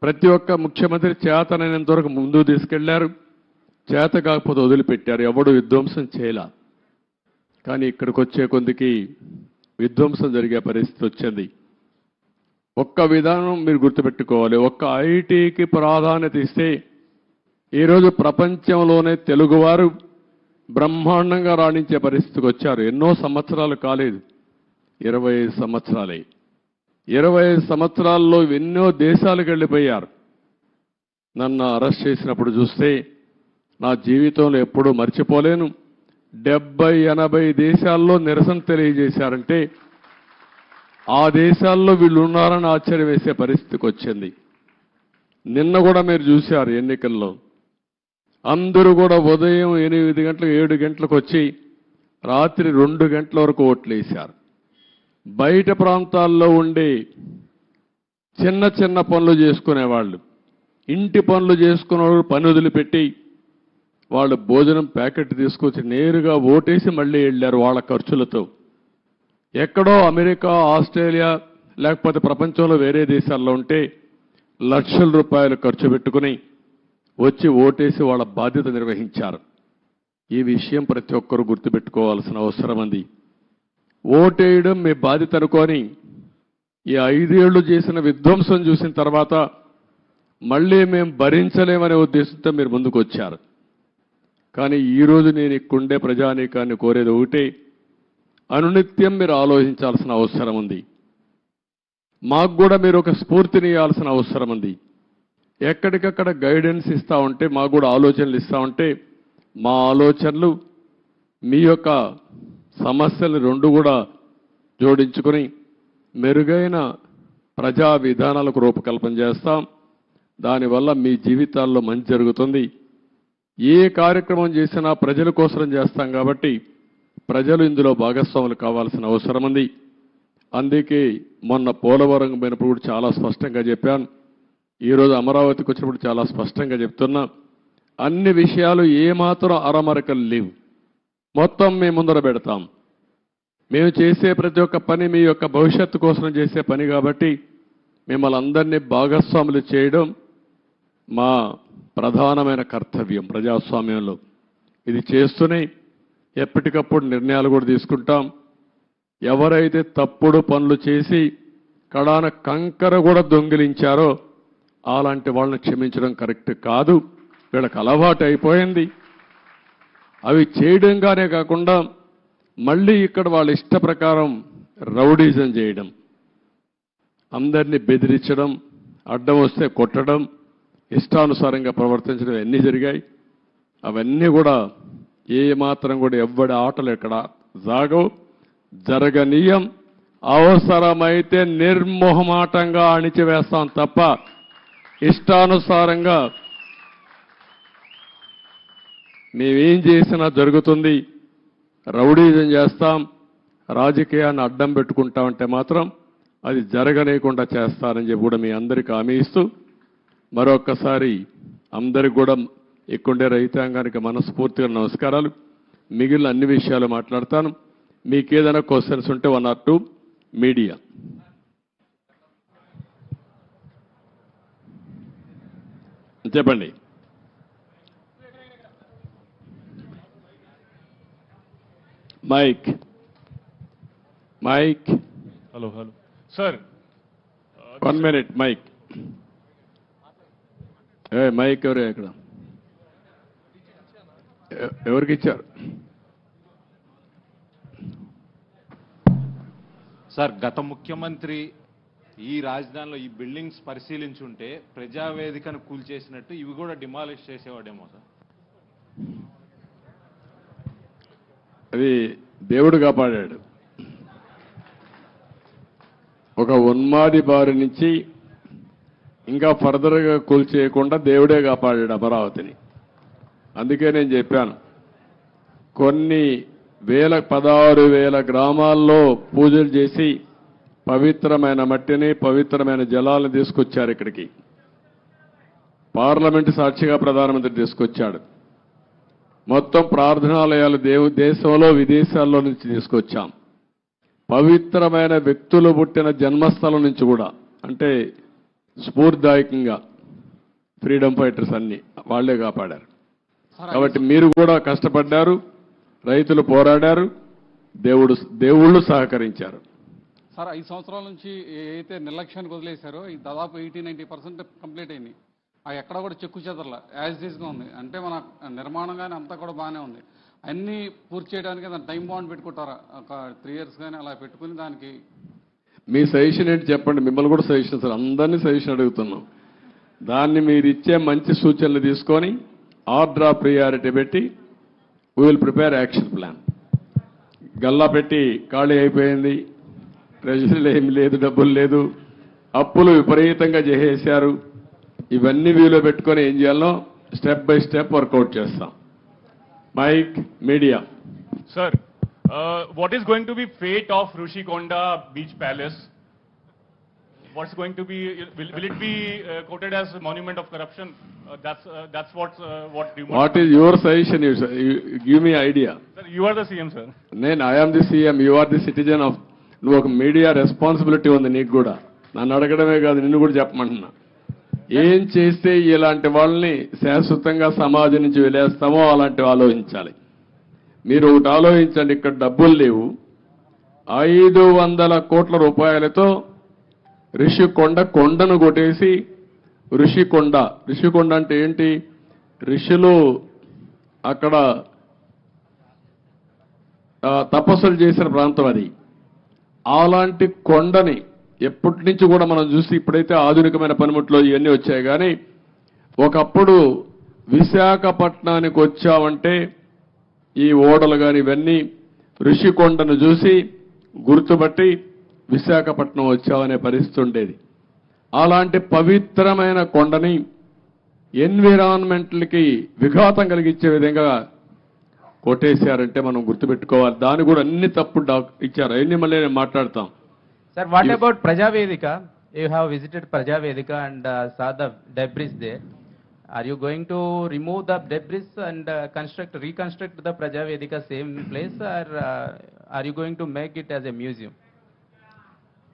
[SPEAKER 1] ప్రతి ఒక్క ముఖ్యమంత్రి చేతనైనంత వరకు ముందుకు తీసుకెళ్లారు. చేత కాకపోతే వదిలిపెట్టారు. ఎవడు విధ్వంసం చేయాల. కానీ ఇక్కడికి వచ్చే కొందికి విధ్వంసం జరిగే పరిస్థితి వచ్చింది. ఒక్క విధానం మీరు గుర్తుపెట్టుకోవాలి. ఒక్క ఐటీకి ప్రాధాన్యత ఇస్తే ఈరోజు ప్రపంచంలోనే తెలుగువారు బ్రహ్మాండంగా రాణించే పరిస్థితికి వచ్చారు. ఎన్నో సంవత్సరాలు కాలేదు, 25 సంవత్సరాలే. 25 సంవత్సరాల్లో ఎన్నో దేశాలకు వెళ్ళిపోయారు. నన్ను అరెస్ట్ చేసినప్పుడు చూస్తే నా జీవితంలో ఎప్పుడూ మర్చిపోలేను. 70-80 దేశాల్లో నిరసన తెలియజేశారంటే ఆ దేశాల్లో వీళ్ళు ఉన్నారని ఆశ్చర్యం వేసే పరిస్థితికి వచ్చింది. నిన్న కూడా మీరు చూశారు ఎన్నికల్లో అందరూ కూడా ఉదయం 8 గంటలకు 7 గంటలకు వచ్చి రాత్రి 2 గంటల వరకు ఓట్లు వేశారు. బయట ప్రాంతాల్లో ఉండే చిన్న చిన్న పనులు చేసుకునేవాళ్ళు, ఇంటి పనులు చేసుకునేవాళ్ళు పని వదిలిపెట్టి వాళ్ళు భోజనం ప్యాకెట్ తీసుకొచ్చి నేరుగా ఓటేసి మళ్ళీ వెళ్ళారు వాళ్ళ ఖర్చులతో. ఎక్కడో అమెరికా, ఆస్ట్రేలియా లేకపోతే ప్రపంచంలో వేరే దేశాల్లో ఉంటే లక్షల రూపాయలు ఖర్చు పెట్టుకుని వచ్చి ఓటేసి వాళ్ళ బాధ్యత నిర్వహించారు. ఈ విషయం ప్రతి ఒక్కరూ గుర్తుపెట్టుకోవాల్సిన అవసరం ఉంది. ఓటేయడం మీ బాధ్యత అనుకొని ఈ 5 ఏళ్లు చేసిన విధ్వంసం చూసిన తర్వాత మళ్ళీ మేము భరించలేమనే ఉద్దేశంతో మీరు ముందుకు వచ్చారు. కానీ ఈరోజు నేను ఇక్కడుండే ప్రజానీకాన్ని కోరేది ఒకటే, అనునిత్యం మీరు ఆలోచించాల్సిన అవసరం ఉంది. మాకు కూడా మీరు ఒక స్ఫూర్తిని ఇవ్వాల్సిన అవసరం ఉంది. ఎక్కడికక్కడ గైడెన్స్ ఇస్తూ ఉంటే, మాకు కూడా ఆలోచనలు ఇస్తూ ఉంటే, మా ఆలోచనలు మీ యొక్క సమస్యలు రెండు కూడా జోడించుకొని మెరుగైన ప్రజా విధానాలకు రూపకల్పన చేస్తాం. దానివల్ల మీ జీవితాల్లో మంచి జరుగుతుంది. ఏ కార్యక్రమం చేసినా ప్రజల కోసం చేస్తాం కాబట్టి ప్రజలు ఇందులో భాగస్వాములు కావాల్సిన అవసరం ఉంది. అందుకే మొన్న పోలవరం పోయినప్పుడు కూడా చాలా స్పష్టంగా చెప్పాను. ఈరోజు అమరావతికి వచ్చినప్పుడు చాలా స్పష్టంగా చెప్తున్నా. అన్ని విషయాలు ఏమాత్రం అరమరకలు లేవు. మొత్తం మేము ముందర పెడతాం. మేము చేసే ప్రతి ఒక్క పని మీ యొక్క భవిష్యత్తు కోసం చేసే పని కాబట్టి మిమ్మల్ని అందరినీ భాగస్వాములు చేయడం మా ప్రధానమైన కర్తవ్యం ప్రజాస్వామ్యంలో. ఇది చేస్తూనే ఎప్పటికప్పుడు నిర్ణయాలు కూడా తీసుకుంటాం. ఎవరైతే తప్పుడు పనులు చేసి కడాన కంకర కూడా దొంగిలించారో అలాంటి వాళ్ళని క్షమించడం కరెక్ట్ కాదు. వీళ్ళకి అలవాటు అయిపోయింది. అవి చేయడంగానే కాకుండా మళ్ళీ ఇక్కడ వాళ్ళ ఇష్ట ప్రకారం రౌడీజం చేయడం, అందరినీ బెదిరించడం, అడ్డం వస్తే కొట్టడం, ఇష్టానుసారంగా ప్రవర్తించడం అన్నీ జరిగాయి. అవన్నీ కూడా ఏ మాత్రం కూడా ఎవ్వడి ఆటలు ఎక్కడ జరగనీయం. అవసరమైతే నిర్మోహమాటంగా అణిచివేస్తాం తప్ప ఇష్టానుసారంగా మేమేం చేసినా జరుగుతుంది. రౌడీజం చేస్తాం, రాజకీయాన్ని అడ్డం పెట్టుకుంటామంటే మాత్రం అది జరగనేకుండా చేస్తారని చెప్పి కూడా మీ అందరికీ హామీ ఇస్తూ మరొక్కసారి అందరికి కూడా ఇక్కడుండే రైతాంగానికి మనస్ఫూర్తిగా నమస్కారాలు. మిగిలిన అన్ని విషయాలు మాట్లాడతాను. మీకు ఏదైనా క్వశ్చన్స్ ఉంటే 1 or 2 మీడియా. చెప్పండి. Mic.
[SPEAKER 2] Hello sir,
[SPEAKER 1] 1 minute mic. Mic ఎవరు ఇక్కడ? ఎవరికి ఇచ్చారు?
[SPEAKER 2] సార్, గత ముఖ్యమంత్రి ఈ రాజధానిలో ఈ బిల్డింగ్స్ పరిశీలించుంటే ప్రజావేదికను కూల్చేసినట్టు ఇవి కూడా డిమాలిష్ చేసేవాడేమో సార్.
[SPEAKER 1] అది దేవుడు కాపాడాడు. ఒక ఉన్మాది బారి నుంచి ఇంకా ఫర్దర్గా కూల్చేయకుండా దేవుడే కాపాడాడు అమరావతిని. అందుకే నేను చెప్పాను, కొన్ని 16,000 గ్రామాల్లో పూజలు చేసి పవిత్రమైన మట్టిని, పవిత్రమైన జలాలను తీసుకొచ్చారు ఇక్కడికి. పార్లమెంటు సాక్షిగా ప్రధానమంత్రి తీసుకొచ్చాడు. మొత్తం ప్రార్థనాలయాలు దేశంలో విదేశాల్లో నుంచి తీసుకొచ్చాం. పవిత్రమైన వ్యక్తులు పుట్టిన జన్మస్థలం నుంచి కూడా, అంటే స్ఫూర్తిదాయకంగా ఫ్రీడమ్ ఫైటర్స్ అన్ని వాళ్లే కాపాడారు. కాబట్టి మీరు కూడా కష్టపడ్డారు, రైతులు పోరాడారు, దేవుళ్ళు సహకరించారు.
[SPEAKER 3] సార్, 5 సంవత్సరాల నుంచి ఏదైతే నిర్లక్ష్యానికి వదిలేశారో ఈ దాదాపు 80-90% కంప్లీట్ అయింది. అవి ఎక్కడ కూడా చెక్కు చెదరల యాజ్ ఈజ్గా ఉంది. అంటే మన నిర్మాణం కానీ అంతా కూడా బాగానే ఉంది. అన్నీ పూర్తి చేయడానికి దాని టైం బాండ్ పెట్టుకుంటారా? ఒక 3 years కానీ అలా పెట్టుకుని దానికి
[SPEAKER 1] మీ సజెషన్ ఏంటి చెప్పండి. మిమ్మల్ని కూడా సజెషన్ సార్, అందరినీ సజెషన్ అడుగుతున్నాం. దాన్ని మీరు ఇచ్చే మంచి సూచనలు తీసుకొని ఆర్డర్ ఆఫ్ ప్రియారిటీ పెట్టి we will prepare action plan. Galla పెట్టి ఖాళీ అయిపోయింది, ట్రెజరీలో ఏమి లేదు, డబ్బులు లేదు, అప్పులు విపరీతంగా చేసేశారు. ఇవన్నీ వీలో పెట్టుకొని ఏం చేయాలో స్టెప్ బై స్టెప్ వర్కౌట్ చేస్తాం. Mic. Media.
[SPEAKER 4] Sir, what is going to be fate of Rushikonda Beach Palace? What's going to be? Will it be quoted as a monument of corruption? That's what rumors.
[SPEAKER 1] What is your suggestion? You give me idea.
[SPEAKER 4] Sir, you are the CM, sir.
[SPEAKER 1] I am the CM. You are the citizen of. నువ్వు ఒక media responsibility ఉంది నీకు కూడా. నన్ను అడగడమే కాదు, నిన్ను కూడా చెప్పమంటున్నా. ఏం చేస్తే ఇలాంటి వాళ్ళని శాశ్వతంగా సమాజం నుంచి వెలేస్తామో అలాంటివి ఆలోచించాలి. మీరు ఒకటి ఆలోచించండి, ఇక్కడ డబ్బులు లేవు. 500 కోట్ల రూపాయలతో కొండను కొట్టేసి ఋషికొండ అంటే ఏంటి? ఋషులు అక్కడ తపస్సులు చేసిన ప్రాంతం అది. అలాంటి కొండని ఎప్పటి నుంచి కూడా మనం చూసి ఇప్పుడైతే ఆధునికమైన పనిముట్లు ఇవన్నీ వచ్చాయి, కానీ ఒకప్పుడు విశాఖపట్నానికి వచ్చామంటే ఈ ఓడలు కానీ ఇవన్నీ ఋషికొండను చూసి గుర్తుపట్టి విశాఖపట్నం వచ్చామనే పరిస్థితి ఉండేది. అలాంటి పవిత్రమైన కొండని ఎన్విరాన్మెంట్లకి విఘాతం కలిగించే విధంగా కొట్టేశారంటే మనం గుర్తుపెట్టుకోవాలి. దాని కూడా అన్ని తప్పుడు ఇచ్చారు. అవన్నీ మళ్ళీ నేను మాట్లాడతాం.
[SPEAKER 5] Sir, what about Prajavedika? You have visited Prajavedika and saw the debris there. Are you going to remove the debris and reconstruct the Prajavedika same place, or are you going to make it as a museum?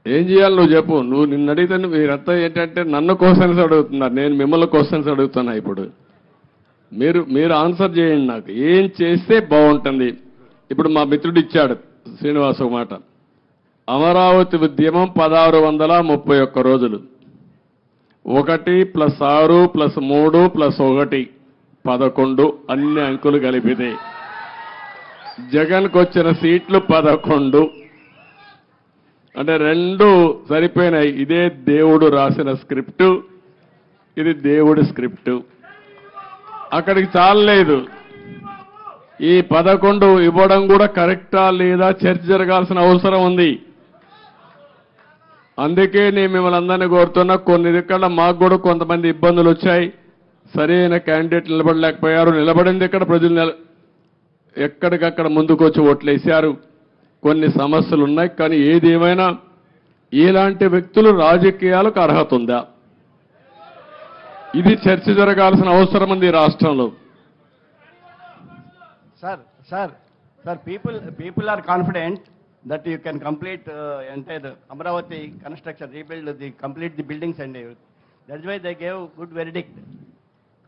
[SPEAKER 1] ఏం చేయాలి నువ్వు చెప్పు. నువ్వు నిన్ను అడిగితే మీరంతా ఏంటంటే నన్ను క్వశ్చన్స్ అడుగుతున్నారు, నేను మిమ్మల్ని క్వశ్చన్స్ అడుగుతున్నా. ఇప్పుడు మీరు ఆన్సర్ చేయండి. నాకు ఏం చేస్తే బాగుంటుంది? ఇప్పుడు మా మిత్రుడు ఇచ్చాడు శ్రీనివాస్ ఒక మాట. అమరావతి ఉద్యమం 1631 రోజులు, 1 + 6 + 3 + 1 11 అన్ని అంకులు కలిపితే జగన్కు వచ్చిన సీట్లు 11. అంటే 2 సరిపోయినాయి. ఇదే దేవుడు రాసిన స్క్రిప్టు, ఇది దేవుడి స్క్రిప్టు. అక్కడికి చాలలేదు. ఈ 11 ఇవ్వడం కూడా కరెక్టా లేదా చర్చ జరగాల్సిన అవసరం ఉంది. అందుకే నేను మిమ్మల్ని అందరినీ కోరుతున్నా, కొన్ని ఇక్కడ మాకు కూడా కొంతమంది ఇబ్బందులు వచ్చాయి. సరైన క్యాండిడేట్ నిలబడలేకపోయారు. నిలబడింది ఇక్కడ ప్రజలు ఎక్కడికక్కడ ముందుకు వచ్చి ఓట్లేశారు. కొన్ని సమస్యలు ఉన్నాయి. కానీ ఏది ఏమైనా ఇలాంటి వ్యక్తులు రాజకీయాలకు అర్హత ఉందా? ఇది చర్చ జరగాల్సిన అవసరం ఉంది రాష్ట్రంలో.
[SPEAKER 6] Sir, people are confident that you can complete entire Amravati construction, complete the buildings and everything. That's why they gave good verdict.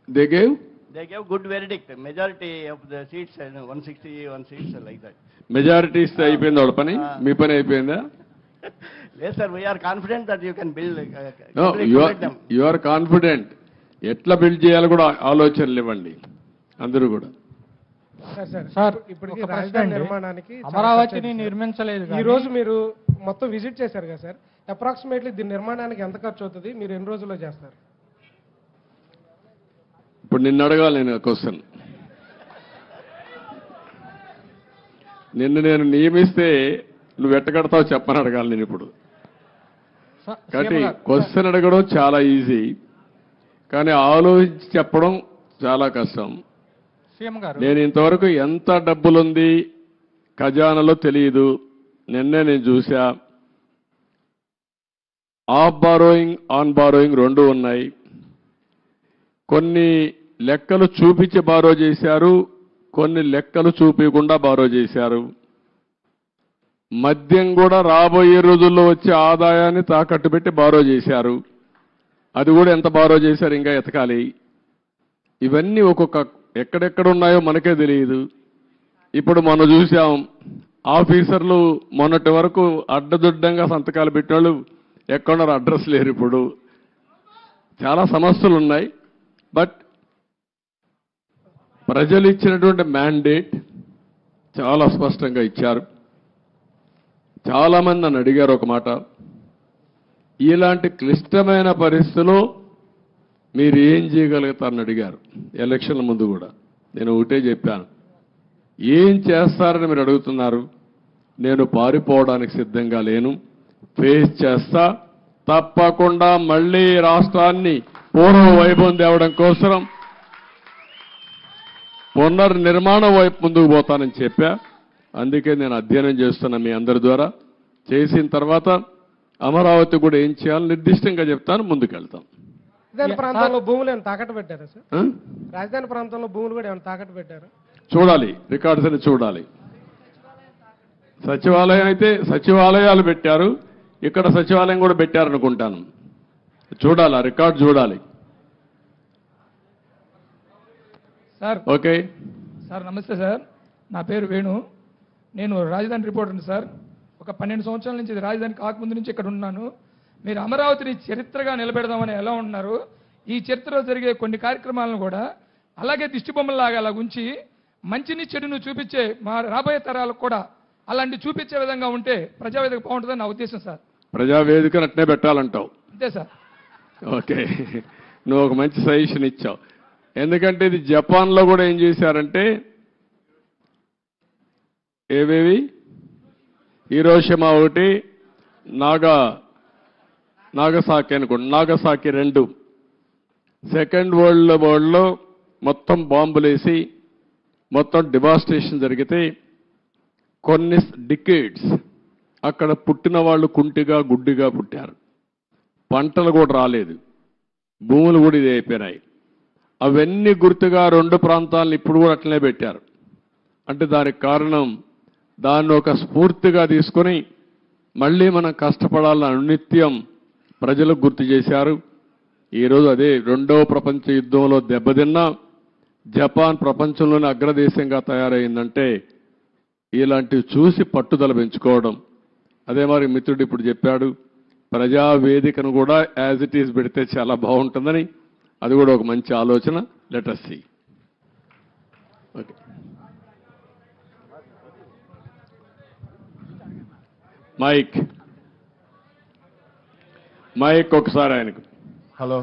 [SPEAKER 1] They gave
[SPEAKER 6] good verdict. Majority of the seats, 161 seats like that.
[SPEAKER 1] Majority ఇస్తే అయిపోయింది వాళ్ళ పని. మీ పని అయిపోయిందా?
[SPEAKER 6] Yes, sir. We are confident that you can build.
[SPEAKER 1] You are confident. ఎట్లా build చేయాలో కూడా ఆలోచనలు ఇవ్వండి అందరూ కూడా.
[SPEAKER 7] సార్ ఇప్పటికీ రాజధాని నిర్మాణానికి
[SPEAKER 8] అమరావతిని నిర్మించలేదు.
[SPEAKER 7] ఈ రోజు మీరు మొత్తం విజిట్ చేశారు కదా సార్, అప్రాక్సిమేట్లీ దీని నిర్మాణానికి ఎంత ఖర్చు అవుతుంది? మీరు ఎన్ని రోజుల్లో చేస్తారు?
[SPEAKER 1] ఇప్పుడు నిన్ను అడగాలి నేను క్వశ్చన్. నిన్ను నేను నియమిస్తే నువ్వు ఎట్టగడతావు చెప్పని అడగాలి నేను ఇప్పుడు. కాబట్టి క్వశ్చన్ అడగడం చాలా ఈజీ, కానీ ఆలోచించి చెప్పడం చాలా కష్టం. నేను ఇంతవరకు ఎంత డబ్బులుంది ఖజానాలో తెలియదు. నిన్నే నేను చూసా. ఆఫ్ బారోయింగ్, ఆన్ బారోయింగ్ 2 ఉన్నాయి. కొన్ని లెక్కలు చూపించి బారో చేశారు, కొన్ని లెక్కలు చూపించకుండా బారో చేశారు. మద్యం కూడా రాబోయే రోజుల్లో వచ్చే ఆదాయాన్ని తాకట్టు పెట్టి బారో చేశారు. అది కూడా ఎంత బారో చేశారు ఇంకా ఎతకాలి. ఇవన్నీ ఒక్కొక్క ఎక్కడెక్కడ ఉన్నాయో మనకే తెలియదు. ఇప్పుడు మనం చూసాం, ఆఫీసర్లు మొన్నటి వరకు అడ్డదుడ్డంగా సంతకాలు పెట్టేవాళ్ళు ఎక్కడున్నారు, అడ్రస్ లేరు. ఇప్పుడు చాలా సమస్యలు ఉన్నాయి. బట్ ప్రజలు ఇచ్చినటువంటి మ్యాండేట్ చాలా స్పష్టంగా ఇచ్చారు. చాలామంది నన్ను అడిగారు ఒక మాట, ఇలాంటి క్లిష్టమైన పరిస్థితుల్లో మీరు ఏం చేయగలుగుతారని అడిగారు. ఎలక్షన్ల ముందు కూడా నేను ఒకటే చెప్పాను, ఏం చేస్తారని మీరు అడుగుతున్నారు. నేను పారిపోవడానికి సిద్ధంగా లేను, ఫేస్ చేస్తా. తప్పకుండా మళ్ళీ రాష్ట్రాన్ని పూర్వ వైభవం తేవడం కోసం పునర్నిర్మాణం వైపు ముందుకు పోతానని చెప్పా. అందుకే నేను అధ్యయనం చేస్తున్నా మీ అందరి ద్వారా. చేసిన తర్వాత అమరావతి కూడా ఏం చేయాలో నిర్దిష్టంగా చెప్తాను, ముందుకెళ్తాం.
[SPEAKER 7] రాజధాని ప్రాంతంలో భూములు ఏమైనా తాకట్టు పెట్టారా సార్? రాజధాని ప్రాంతంలో భూములు కూడా ఏమైనా తాకట్టు పెట్టారా?
[SPEAKER 1] చూడాలి, రికార్డ్స్ అని చూడాలి. సచివాలయం అయితే సచివాలయాలు పెట్టారు, ఇక్కడ సచివాలయం కూడా పెట్టారనుకుంటాను. చూడాలి, ఆ రికార్డు చూడాలి.
[SPEAKER 8] Sir
[SPEAKER 1] okay.
[SPEAKER 8] సార్ నమస్తే సార్, నా పేరు వేణు. నేను రాజధాని రిపోర్టర్ని సార్. ఒక 12 సంవత్సరాల నుంచి ఇది రాజధాని కాకముందు నుంచి ఇక్కడ ఉన్నాను. మీరు అమరావతిని చరిత్రగా నిలబెడదామని ఎలా ఉన్నారు? ఈ చరిత్రలో జరిగే కొన్ని కార్యక్రమాలను కూడా అలాగే దిష్టిబొమ్మలాగా అలా ఉంచి మంచిని చెడును చూపించే మా రాబోయే తరాలకు కూడా అలాంటి చూపించే విధంగా ఉంటే ప్రజావేదిక బాగుంటుందని నా ఉద్దేశం సార్.
[SPEAKER 1] ప్రజావేదికను అట్నే పెట్టాలంటావు.
[SPEAKER 8] అంతే సార్.
[SPEAKER 1] ఓకే, నువ్వు ఒక మంచి సజెషన్ ఇచ్చావు. ఎందుకంటే ఇది జపాన్లో కూడా ఏం చేశారంటే ఏవేవి హీరోషిమా ఒకటి, నాగసాకి అనుకోండి, నాగసాకి 2 సెకండ్ వరల్డ్ వార్లో మొత్తం బాంబులేసి మొత్తం డివాస్టేషన్ జరిగితే కొన్ని డికేడ్స్ అక్కడ పుట్టిన వాళ్ళు కుంటిగా గుడ్డిగా పుట్టారు. పంటలు కూడా రాలేదు, భూములు కూడా ఇది అయిపోయినాయి. అవన్నీ గుర్తుగా 2 ప్రాంతాలను ఇప్పుడు కూడా అట్లనే పెట్టారు. అంటే దానికి కారణం దాన్ని ఒక స్ఫూర్తిగా తీసుకొని మళ్ళీ మనం కష్టపడాలని అనునిత్యం ప్రజలకు గుర్తు చేశారు. ఈరోజు అదే 2వ ప్రపంచ యుద్ధంలో దెబ్బతిన్న జపాన్ ప్రపంచంలోనే అగ్రదేశంగా తయారైందంటే ఇలాంటివి చూసి పట్టుదల పెంచుకోవడం. అదే మరి మిత్రుడు ఇప్పుడు చెప్పాడు, ప్రజావేదికను కూడా యాజ్ ఇట్ ఈజ్ పెడితే చాలా బాగుంటుందని. అది కూడా ఒక మంచి ఆలోచన. Let us see. Okay, mic ఒకసారి ఆయనకు.
[SPEAKER 9] హలో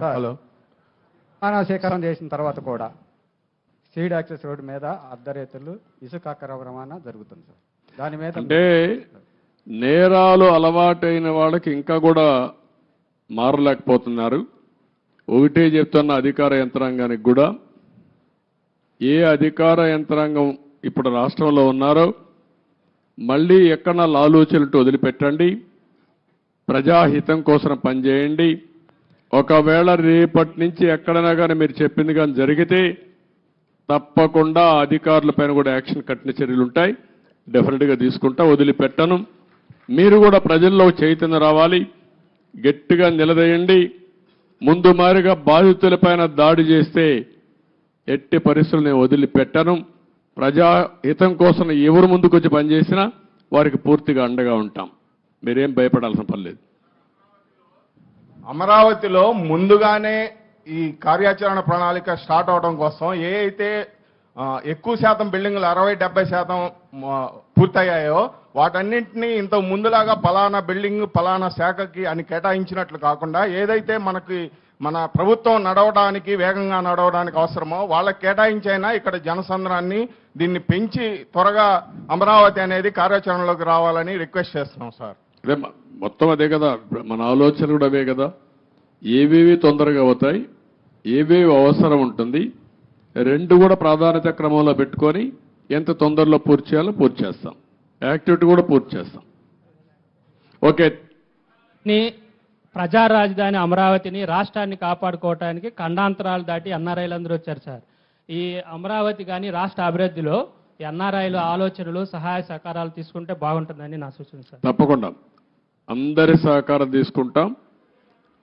[SPEAKER 9] సేకరణ చేసిన తర్వాత కూడా సీడ్ యాక్సెస్ రోడ్డు మీద అర్ధరేతులు ఇసుక అక్రమ రవాణా జరుగుతుంది సార్. దాని మీద
[SPEAKER 1] అంటే నేరాలు అలవాటైన వాళ్ళకి ఇంకా కూడా మారలేకపోతున్నారు. ఒకటే చెప్తున్న అధికార యంత్రాంగానికి కూడా, ఏ అధికార యంత్రాంగం ఇప్పుడు రాష్ట్రంలో ఉన్నారో మళ్ళీ ఎక్కడన్నా లాలూచనట్టు వదిలిపెట్టండి, ప్రజాహితం కోసం పనిచేయండి. ఒకవేళ రేపటి నుంచి ఎక్కడైనా కానీ మీరు చెప్పింది కానీ జరిగితే తప్పకుండా అధికారులపైన కూడా యాక్షన్ కఠిన చర్యలు ఉంటాయి. డెఫినెట్గా తీసుకుంటా, వదిలిపెట్టను. మీరు కూడా ప్రజల్లో చైతన్యం రావాలి, గట్టిగా నిలదీయండి. ముందు మారిగా బాధితులపైన దాడి చేస్తే ఎట్టి పరిస్థితులు నేను వదిలిపెట్టను. ప్రజాహితం కోసం ఎవరు ముందుకు వచ్చి పనిచేసినా వారికి పూర్తిగా అండగా ఉంటాం. మీరేం భయపడాల్సిన పని లేదు.
[SPEAKER 9] అమరావతిలో ముందుగానే ఈ కార్యాచరణ ప్రణాళిక స్టార్ట్ అవడం కోసం ఏ అయితే ఎక్కువ శాతం బిల్డింగ్లు 60-70% పూర్తయ్యాయో వాటన్నింటినీ ఇంత ముందులాగా పలానా బిల్డింగ్ పలానా శాఖకి అని కేటాయించినట్లు కాకుండా ఏదైతే మన ప్రభుత్వం నడవడానికి వేగంగా నడవడానికి అవసరమో వాళ్ళకి కేటాయించైనా ఇక్కడ జనసంద్రాన్ని దీన్ని పెంచి త్వరగా అమరావతి అనేది కార్యాచరణలోకి రావాలని రిక్వెస్ట్ చేస్తున్నాం సార్.
[SPEAKER 1] అదే మొత్తం అదే కదా, మన ఆలోచన కూడా అవే కదా. ఏవేవి తొందరగా అవుతాయి, ఏవేవి అవసరం ఉంటుంది, 2 కూడా ప్రాధాన్యత క్రమంలో పెట్టుకొని ఎంత తొందరలో పూర్తి చేయాలో పూర్తి చేస్తాం. యాక్టివిటీ కూడా పూర్తి చేస్తాం. ఓకే,
[SPEAKER 10] ప్రజా రాజధాని అమరావతిని రాష్ట్రాన్ని కాపాడుకోవడానికి ఖండాంతరాలు దాటి ఎన్ఆర్ఐలందరూ వచ్చారు సార్. ఈ అమరావతి కానీ రాష్ట్ర అభివృద్ధిలో ఎన్ఆర్ఐలు ఆలోచనలు సహాయ సహకారాలు తీసుకుంటే బాగుంటుందని నా సూచన సార్.
[SPEAKER 1] తప్పకుండా అందరి సహకారం తీసుకుంటాం.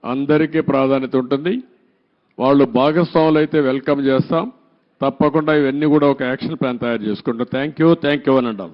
[SPEAKER 1] అందరికీ ప్రాధాన్యత ఉంటుంది. వాళ్ళు భాగస్వాములు అయితే వెల్కమ్ చేస్తాం. తప్పకుండా ఇవన్నీ కూడా ఒక యాక్షన్ ప్లాన్ తయారు చేసుకుంటాం. థ్యాంక్ యూ అని అంటాం.